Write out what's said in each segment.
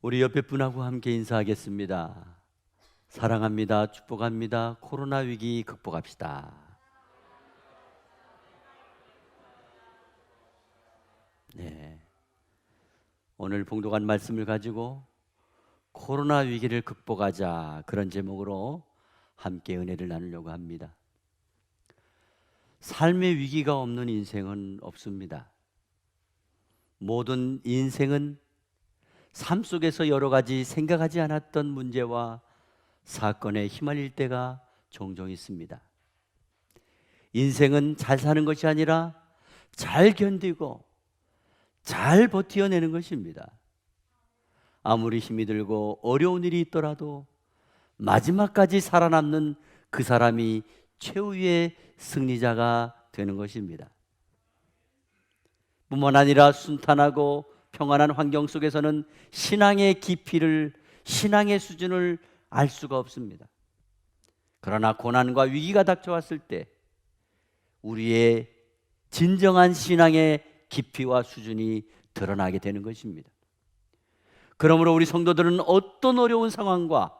우리 옆에 분하고 함께 인사하겠습니다. 사랑합니다. 축복합니다. 코로나 위기 극복합시다. 네. 오늘 봉독한 말씀을 가지고 코로나 위기를 극복하자, 그런 제목으로 함께 은혜를 나누려고 합니다. 삶의 위기가 없는 인생은 없습니다. 모든 인생은 삶 속에서 여러 가지 생각하지 않았던 문제와 사건에 휘말릴 때가 종종 있습니다. 인생은 잘 사는 것이 아니라 잘 견디고 잘 버텨내는 것입니다. 아무리 힘이 들고 어려운 일이 있더라도 마지막까지 살아남는 그 사람이 최후의 승리자가 되는 것입니다. 뿐만 아니라 순탄하고 평안한 환경 속에서는 신앙의 깊이를, 신앙의 수준을 알 수가 없습니다. 그러나 고난과 위기가 닥쳐왔을 때 우리의 진정한 신앙의 깊이와 수준이 드러나게 되는 것입니다. 그러므로 우리 성도들은 어떤 어려운 상황과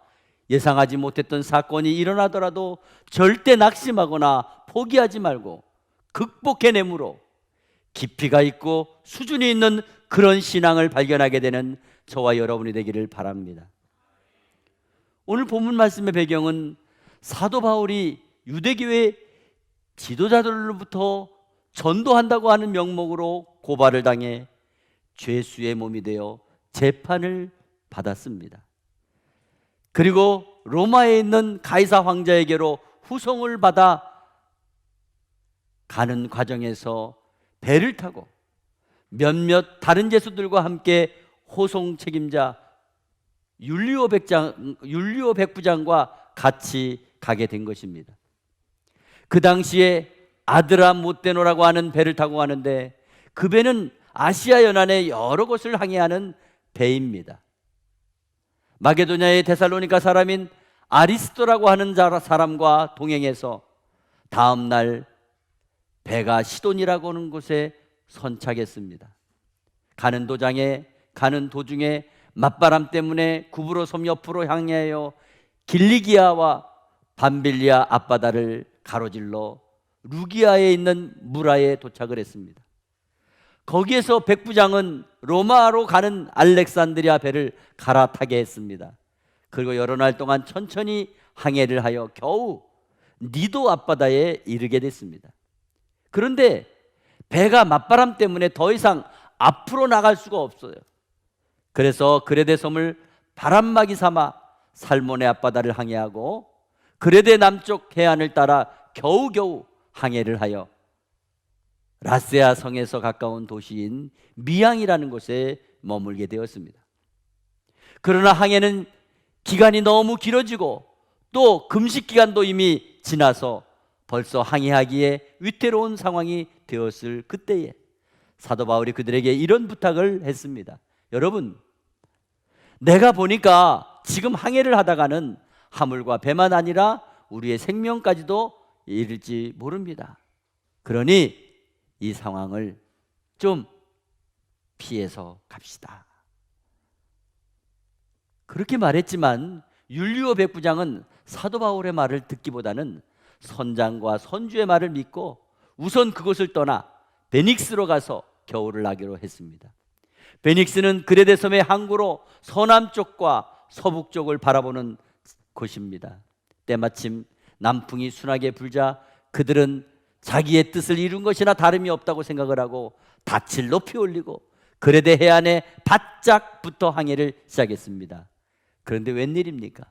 예상하지 못했던 사건이 일어나더라도 절대 낙심하거나 포기하지 말고 극복해내므로 깊이가 있고 수준이 있는 그런 신앙을 발견하게 되는 저와 여러분이 되기를 바랍니다. 오늘 본문 말씀의 배경은 사도 바울이 유대교회 지도자들로부터 전도한다고 하는 명목으로 고발을 당해 죄수의 몸이 되어 재판을 받았습니다. 그리고 로마에 있는 가이사 황제에게로 후송을 받아 가는 과정에서 배를 타고 몇몇 다른 죄수들과 함께 호송 책임자 율리오 백부장과 같이 가게 된 것입니다. 그 당시에 아드라모테노라고 하는 배를 타고 가는데 그 배는 아시아 연안의 여러 곳을 항해하는 배입니다. 마게도냐의 데살로니가 사람인 아리스토라고 하는 사람과 동행해서 다음 날 배가 시돈이라고 하는 곳에 선착했습니다. 가는 도중에 맞바람 때문에 구브로 섬 옆으로 향하여 길리기아와 밤빌리아 앞바다를 가로질러 루기아에 있는 무라에 도착을 했습니다. 거기에서 백부장은 로마로 가는 알렉산드리아 배를 갈아타게 했습니다. 그리고 여러 날 동안 천천히 항해를 하여 겨우 니도 앞바다에 이르게 됐습니다. 그런데 배가 맞바람 때문에 더 이상 앞으로 나갈 수가 없어요. 그래서 그레데 섬을 바람막이 삼아 살모네 앞바다를 항해하고 그레데 남쪽 해안을 따라 겨우겨우 항해를 하여 라세아 성에서 가까운 도시인 미양이라는 곳에 머물게 되었습니다. 그러나 항해는 기간이 너무 길어지고 또 금식 기간도 이미 지나서 벌써 항해하기에 위태로운 상황이 되었을 그때에 사도 바울이 그들에게 이런 부탁을 했습니다. 여러분, 내가 보니까 지금 항해를 하다가는 하물과 배만 아니라 우리의 생명까지도 이를지 모릅니다. 그러니 이 상황을 좀 피해서 갑시다. 그렇게 말했지만 율리오 백부장은 사도 바울의 말을 듣기보다는 선장과 선주의 말을 믿고 우선 그곳을 떠나 베닉스로 가서 겨울을 나기로 했습니다. 베닉스는 그레데 섬의 항구로 서남쪽과 서북쪽을 바라보는 곳입니다. 때마침 남풍이 순하게 불자 그들은 자기의 뜻을 이룬 것이나 다름이 없다고 생각을 하고 닻을 높이 올리고 그레데 해안에 바짝 붙어 항해를 시작했습니다. 그런데 웬일입니까?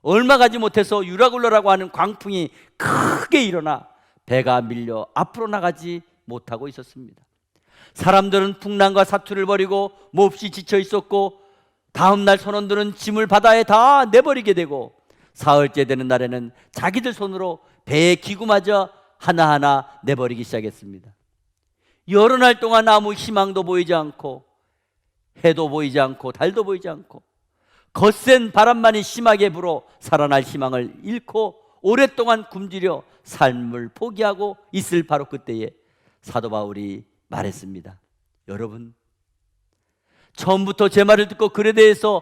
얼마 가지 못해서 유라굴로라고 하는 광풍이 크게 일어나 배가 밀려 앞으로 나가지 못하고 있었습니다. 사람들은 풍랑과 사투를 벌이고 몹시 지쳐 있었고 다음 날 선원들은 짐을 바다에 다 내버리게 되고 사흘째 되는 날에는 자기들 손으로 배의 기구마저 하나하나 내버리기 시작했습니다. 여러 날 동안 아무 희망도 보이지 않고 해도 보이지 않고 달도 보이지 않고 거센 바람만이 심하게 불어 살아날 희망을 잃고 오랫동안 굶주려 삶을 포기하고 있을 바로 그때에 사도 바울이 말했습니다. 여러분, 처음부터 제 말을 듣고 글에 대해서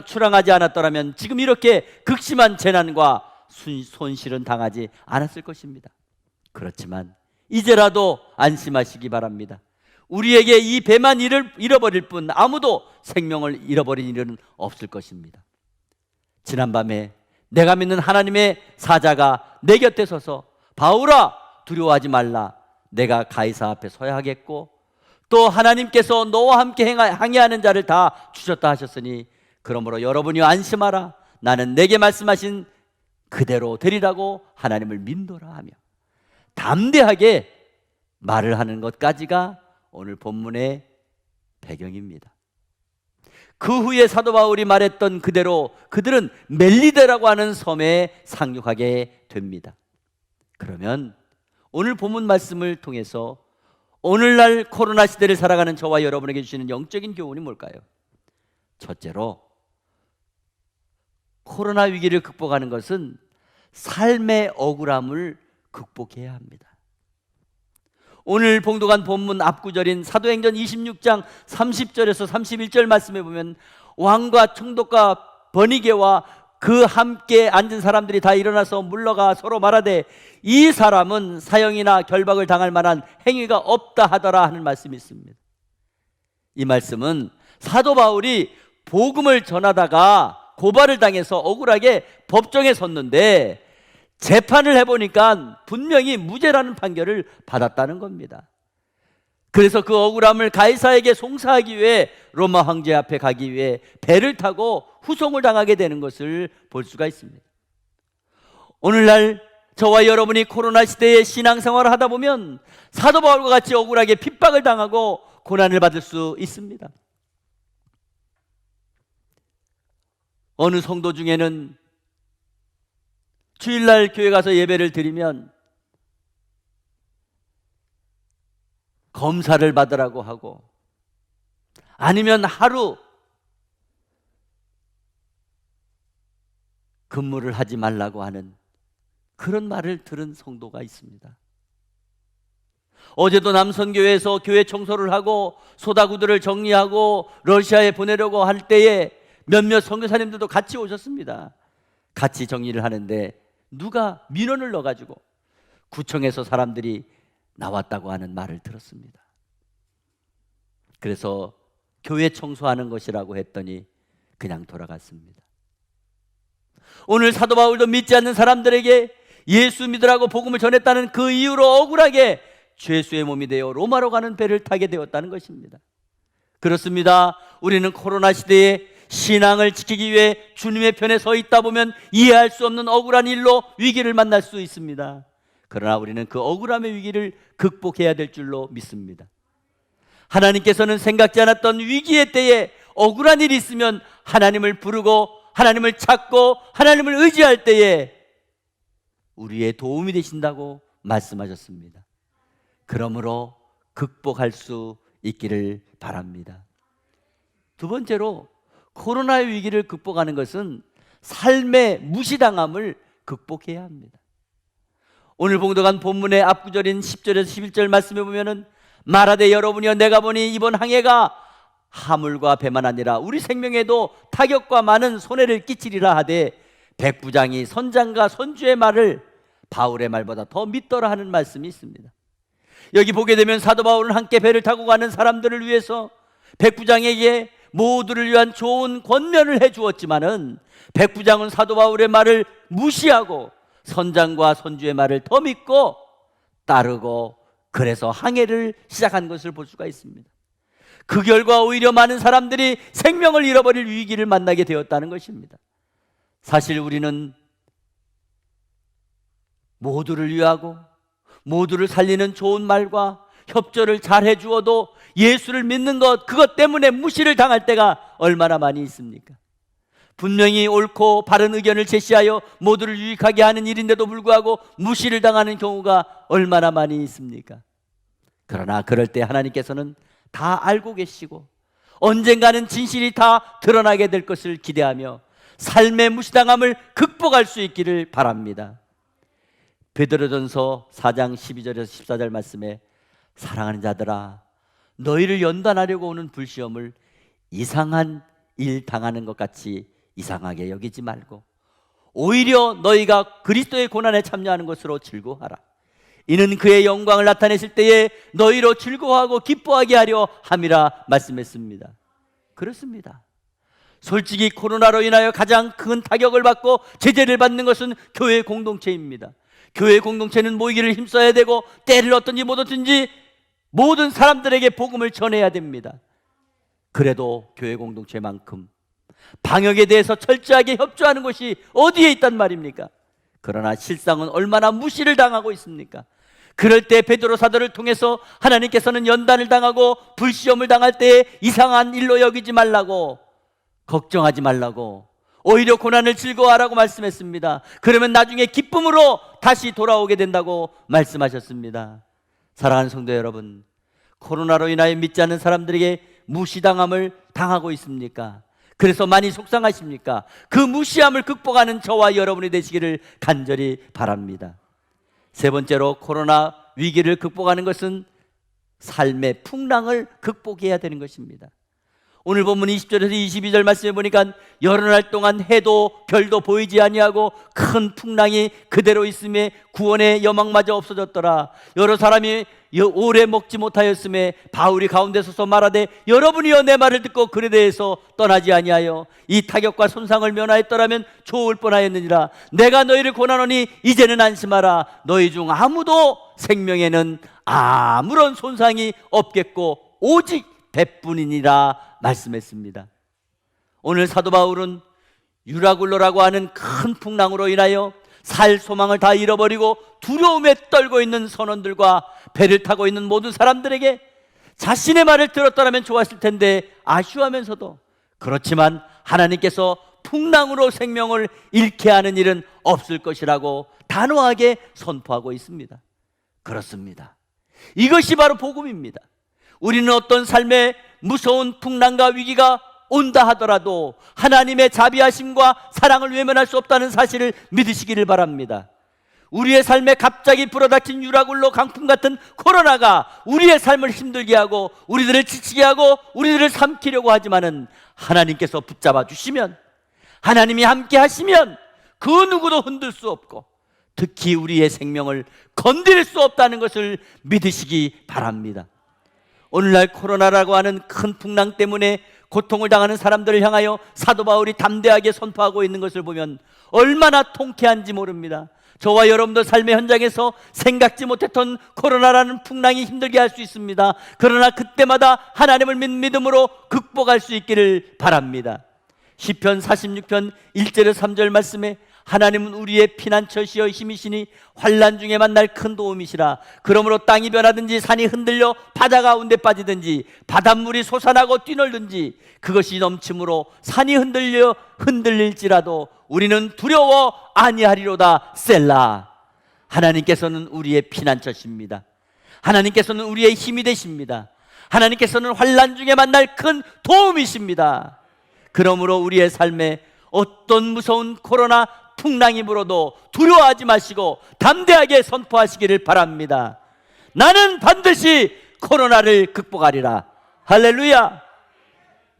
출항하지 않았더라면 지금 이렇게 극심한 재난과 손실은 당하지 않았을 것입니다. 그렇지만 이제라도 안심하시기 바랍니다. 우리에게 이 배만 잃어버릴 뿐 아무도 생명을 잃어버린 일은 없을 것입니다. 지난밤에 내가 믿는 하나님의 사자가 내 곁에 서서 바울아 두려워하지 말라, 내가 가이사 앞에 서야 하겠고 또 하나님께서 너와 함께 항해하는 자를 다 주셨다 하셨으니 그러므로 여러분이 안심하라, 나는 내게 말씀하신 그대로 되리라고 하나님을 믿노라 하며 담대하게 말을 하는 것까지가 오늘 본문의 배경입니다. 그 후에 사도 바울이 말했던 그대로 그들은 멜리데라고 하는 섬에 상륙하게 됩니다. 그러면 오늘 본문 말씀을 통해서 오늘날 코로나 시대를 살아가는 저와 여러분에게 주시는 영적인 교훈이 뭘까요? 첫째로, 코로나 위기를 극복하는 것은 삶의 억울함을 극복해야 합니다. 오늘 봉독한 본문 앞구절인 사도행전 26장 30절에서 31절 말씀에 보면 왕과 총독과 버니게와 그 함께 앉은 사람들이 다 일어나서 물러가 서로 말하되 이 사람은 사형이나 결박을 당할 만한 행위가 없다 하더라 하는 말씀이 있습니다. 이 말씀은 사도 바울이 복음을 전하다가 고발을 당해서 억울하게 법정에 섰는데 재판을 해보니까 분명히 무죄라는 판결을 받았다는 겁니다. 그래서 그 억울함을 가이사에게 송사하기 위해 로마 황제 앞에 가기 위해 배를 타고 후송을 당하게 되는 것을 볼 수가 있습니다. 오늘날 저와 여러분이 코로나 시대에 신앙생활을 하다 보면 사도 바울과 같이 억울하게 핍박을 당하고 고난을 받을 수 있습니다. 어느 성도 중에는 주일날 교회 가서 예배를 드리면 검사를 받으라고 하고 아니면 하루 근무를 하지 말라고 하는 그런 말을 들은 성도가 있습니다. 어제도 남선교회에서 교회 청소를 하고 소다구들을 정리하고 러시아에 보내려고 할 때에 몇몇 선교사님들도 같이 오셨습니다. 같이 정리를 하는데 누가 민원을 넣어가지고 구청에서 사람들이 나왔다고 하는 말을 들었습니다. 그래서 교회 청소하는 것이라고 했더니 그냥 돌아갔습니다. 오늘 사도 바울도 믿지 않는 사람들에게 예수 믿으라고 복음을 전했다는 그 이유로 억울하게 죄수의 몸이 되어 로마로 가는 배를 타게 되었다는 것입니다. 그렇습니다. 우리는 코로나 시대에 신앙을 지키기 위해 주님의 편에 서 있다 보면 이해할 수 없는 억울한 일로 위기를 만날 수 있습니다. 그러나 우리는 그 억울함의 위기를 극복해야 될 줄로 믿습니다. 하나님께서는 생각지 않았던 위기의 때에 억울한 일이 있으면 하나님을 부르고 하나님을 찾고 하나님을 의지할 때에 우리의 도움이 되신다고 말씀하셨습니다. 그러므로 극복할 수 있기를 바랍니다. 두 번째로, 코로나의 위기를 극복하는 것은 삶의 무시당함을 극복해야 합니다. 오늘 봉독한 본문의 앞구절인 10절에서 11절 말씀에 보면은 말하되 여러분이여 내가 보니 이번 항해가 하물과 배만 아니라 우리 생명에도 타격과 많은 손해를 끼치리라 하되 백부장이 선장과 선주의 말을 바울의 말보다 더 믿더라 하는 말씀이 있습니다. 여기 보게 되면 사도 바울은 함께 배를 타고 가는 사람들을 위해서 백부장에게 모두를 위한 좋은 권면을 해 주었지만은 백부장은 사도 바울의 말을 무시하고 선장과 선주의 말을 더 믿고 따르고 그래서 항해를 시작한 것을 볼 수가 있습니다. 그 결과 오히려 많은 사람들이 생명을 잃어버릴 위기를 만나게 되었다는 것입니다. 사실 우리는 모두를 위하고 모두를 살리는 좋은 말과 협조를 잘 해주어도 예수를 믿는 것, 그것 때문에 무시를 당할 때가 얼마나 많이 있습니까? 분명히 옳고 바른 의견을 제시하여 모두를 유익하게 하는 일인데도 불구하고 무시를 당하는 경우가 얼마나 많이 있습니까? 그러나 그럴 때 하나님께서는 다 알고 계시고 언젠가는 진실이 다 드러나게 될 것을 기대하며 삶의 무시당함을 극복할 수 있기를 바랍니다. 베드로전서 4장 12절에서 14절 말씀에 사랑하는 자들아 너희를 연단하려고 오는 불시험을 이상한 일 당하는 것 같이 이상하게 여기지 말고 오히려 너희가 그리스도의 고난에 참여하는 것으로 즐거워하라. 이는 그의 영광을 나타내실 때에 너희로 즐거워하고 기뻐하게 하려 함이라 말씀했습니다. 그렇습니다. 솔직히 코로나로 인하여 가장 큰 타격을 받고 제재를 받는 것은 교회 공동체입니다. 교회 공동체는 모이기를 힘써야 되고 때를 얻든지 못 얻든지 모든 사람들에게 복음을 전해야 됩니다. 그래도 교회 공동체만큼 방역에 대해서 철저하게 협조하는 것이 어디에 있단 말입니까? 그러나 실상은 얼마나 무시를 당하고 있습니까? 그럴 때 베드로 사도를 통해서 하나님께서는 연단을 당하고 불시험을 당할 때 이상한 일로 여기지 말라고, 걱정하지 말라고, 오히려 고난을 즐거워하라고 말씀했습니다. 그러면 나중에 기쁨으로 다시 돌아오게 된다고 말씀하셨습니다. 사랑하는 성도 여러분, 코로나로 인하여 믿지 않는 사람들에게 무시당함을 당하고 있습니까? 그래서 많이 속상하십니까? 그 무시함을 극복하는 저와 여러분이 되시기를 간절히 바랍니다. 세 번째로, 코로나 위기를 극복하는 것은 삶의 풍랑을 극복해야 되는 것입니다. 오늘 본문 20절에서 22절 말씀해 보니까 여러 날 동안 해도 별도 보이지 아니하고 큰 풍랑이 그대로 있음에 구원의 여망마저 없어졌더라. 여러 사람이 오래 먹지 못하였음에 바울이 가운데 서서 말하되 여러분이여 내 말을 듣고 그에 대해서 떠나지 아니하여 이 타격과 손상을 면하였더라면 좋을 뻔하였느니라. 내가 너희를 권하노니 이제는 안심하라. 너희 중 아무도 생명에는 아무런 손상이 없겠고 오직 배뿐이니라 말씀했습니다. 오늘 사도 바울은 유라굴로라고 하는 큰 풍랑으로 인하여 살 소망을 다 잃어버리고 두려움에 떨고 있는 선원들과 배를 타고 있는 모든 사람들에게 자신의 말을 들었더라면 좋았을 텐데 아쉬워하면서도 그렇지만 하나님께서 풍랑으로 생명을 잃게 하는 일은 없을 것이라고 단호하게 선포하고 있습니다. 그렇습니다. 이것이 바로 복음입니다. 우리는 어떤 삶에 무서운 풍랑과 위기가 온다 하더라도 하나님의 자비하심과 사랑을 외면할 수 없다는 사실을 믿으시기를 바랍니다. 우리의 삶에 갑자기 불어닥친 유라굴로 강풍 같은 코로나가 우리의 삶을 힘들게 하고 우리들을 지치게 하고 우리들을 삼키려고 하지만은 하나님께서 붙잡아 주시면, 하나님이 함께 하시면 그 누구도 흔들 수 없고 특히 우리의 생명을 건드릴 수 없다는 것을 믿으시기 바랍니다. 오늘날 코로나라고 하는 큰 풍랑 때문에 고통을 당하는 사람들을 향하여 사도 바울이 담대하게 선포하고 있는 것을 보면 얼마나 통쾌한지 모릅니다. 저와 여러분도 삶의 현장에서 생각지 못했던 코로나라는 풍랑이 힘들게 할 수 있습니다. 그러나 그때마다 하나님을 믿음으로 극복할 수 있기를 바랍니다. 시편 46편 1절에서 3절 말씀에 하나님은 우리의 피난처시여 힘이시니 환난 중에 만날 큰 도움이시라. 그러므로 땅이 변하든지 산이 흔들려 바다 가운데 빠지든지 바닷물이 솟아나고 뛰놀든지 그것이 넘침으로 산이 흔들릴지라도 우리는 두려워 아니하리로다. 셀라. 하나님께서는 우리의 피난처십니다. 하나님께서는 우리의 힘이 되십니다. 하나님께서는 환난 중에 만날 큰 도움이십니다. 그러므로 우리의 삶에 어떤 무서운 코로나 풍랑이 불어도 두려워하지 마시고 담대하게 선포하시기를 바랍니다. 나는 반드시 코로나를 극복하리라. 할렐루야.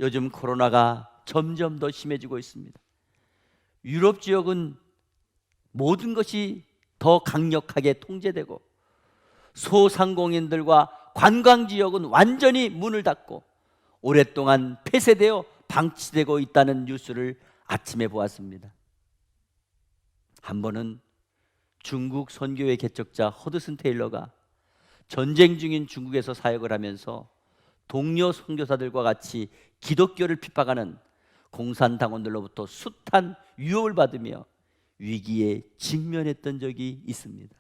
요즘 코로나가 점점 더 심해지고 있습니다. 유럽 지역은 모든 것이 더 강력하게 통제되고 소상공인들과 관광지역은 완전히 문을 닫고 오랫동안 폐쇄되어 방치되고 있다는 뉴스를 아침에 보았습니다. 한 번은 중국 선교회 개척자 허드슨 테일러가 전쟁 중인 중국에서 사역을 하면서 동료 선교사들과 같이 기독교를 핍박하는 공산당원들로부터 숱한 유혹을 받으며 위기에 직면했던 적이 있습니다.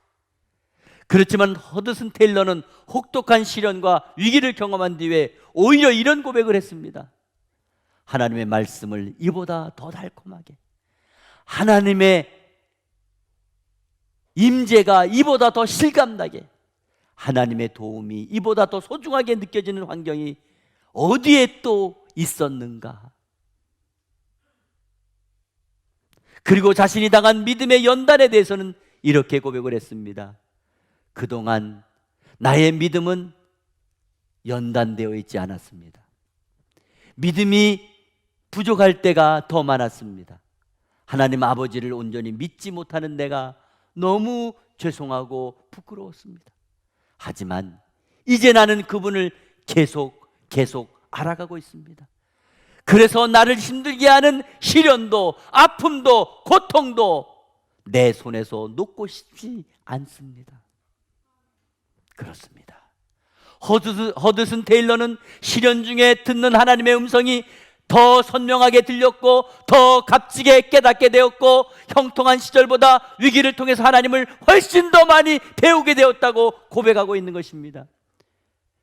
그렇지만 허드슨 테일러는 혹독한 시련과 위기를 경험한 뒤에 오히려 이런 고백을 했습니다. 하나님의 말씀을 이보다 더 달콤하게, 하나님의 임재가 이보다 더 실감나게, 하나님의 도움이 이보다 더 소중하게 느껴지는 환경이 어디에 또 있었는가. 그리고 자신이 당한 믿음의 연단에 대해서는 이렇게 고백을 했습니다. 그동안 나의 믿음은 연단되어 있지 않았습니다. 믿음이 부족할 때가 더 많았습니다. 하나님 아버지를 온전히 믿지 못하는 내가 너무 죄송하고 부끄러웠습니다. 하지만 이제 나는 그분을 계속 알아가고 있습니다. 그래서 나를 힘들게 하는 시련도 아픔도 고통도 내 손에서 놓고 싶지 않습니다. 그렇습니다. 허드슨 테일러는 시련 중에 듣는 하나님의 음성이 더 선명하게 들렸고 더 값지게 깨닫게 되었고 형통한 시절보다 위기를 통해서 하나님을 훨씬 더 많이 배우게 되었다고 고백하고 있는 것입니다.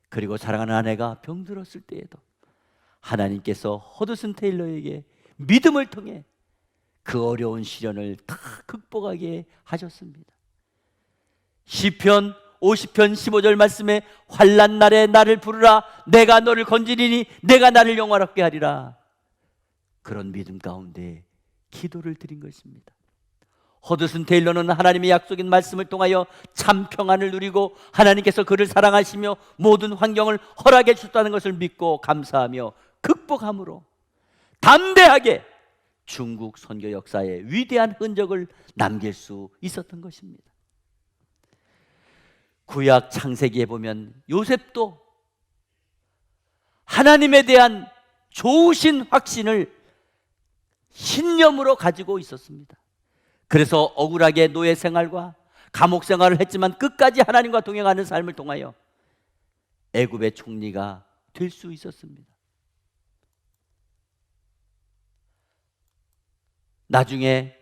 그리고 사랑하는 아내가 병들었을 때에도 하나님께서 허드슨 테일러에게 믿음을 통해 그 어려운 시련을 다 극복하게 하셨습니다. 시편 50편 15절 말씀에 환난 날에 나를 부르라 내가 너를 건지리니 내가 나를 영화롭게 하리라. 그런 믿음 가운데 기도를 드린 것입니다. 허드슨 테일러는 하나님의 약속인 말씀을 통하여 참 평안을 누리고 하나님께서 그를 사랑하시며 모든 환경을 허락해 주셨다는 것을 믿고 감사하며 극복함으로 담대하게 중국 선교 역사에 위대한 흔적을 남길 수 있었던 것입니다. 구약 창세기에 보면 요셉도 하나님에 대한 좋으신 확신을 신념으로 가지고 있었습니다. 그래서 억울하게 노예 생활과 감옥 생활을 했지만 끝까지 하나님과 동행하는 삶을 통하여 애굽의 총리가 될 수 있었습니다. 나중에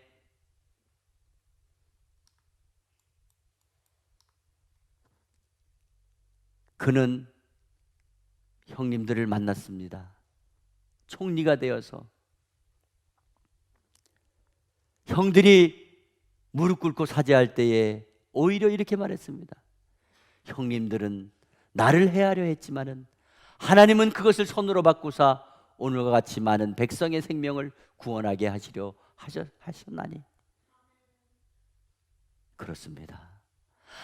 그는 형님들을 만났습니다. 총리가 되어서 형들이 무릎 꿇고 사죄할 때에 오히려 이렇게 말했습니다. 형님들은 나를 해하려 했지만은 하나님은 그것을 손으로 바꾸사 오늘과 같이 많은 백성의 생명을 구원하게 하시려 하셨나니. 그렇습니다.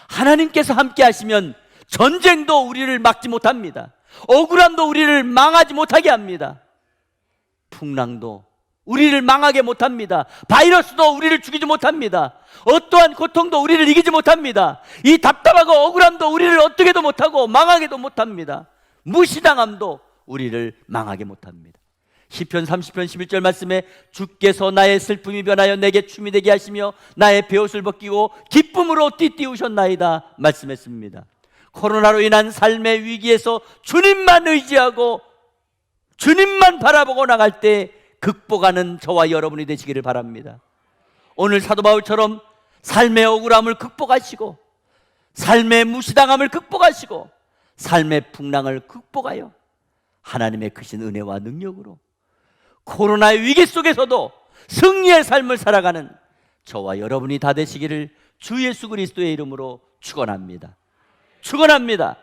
하나님께서 함께 하시면 전쟁도 우리를 막지 못합니다. 억울함도 우리를 망하지 못하게 합니다. 풍랑도 우리를 망하게 못합니다. 바이러스도 우리를 죽이지 못합니다. 어떠한 고통도 우리를 이기지 못합니다. 이 답답하고 억울함도 우리를 어떻게도 못하고 망하게도 못합니다. 무시당함도 우리를 망하게 못합니다. 시편 30편 11절 말씀에 주께서 나의 슬픔이 변하여 내게 춤이 되게 하시며 나의 베옷을 벗기고 기쁨으로 띠띠우셨나이다 말씀했습니다. 코로나로 인한 삶의 위기에서 주님만 의지하고 주님만 바라보고 나갈 때 극복하는 저와 여러분이 되시기를 바랍니다. 오늘 사도 바울처럼 삶의 억울함을 극복하시고 삶의 무시당함을 극복하시고 삶의 풍랑을 극복하여 하나님의 크신 은혜와 능력으로 코로나의 위기 속에서도 승리의 삶을 살아가는 저와 여러분이 다 되시기를 주 예수 그리스도의 이름으로 축원합니다. 축원합니다.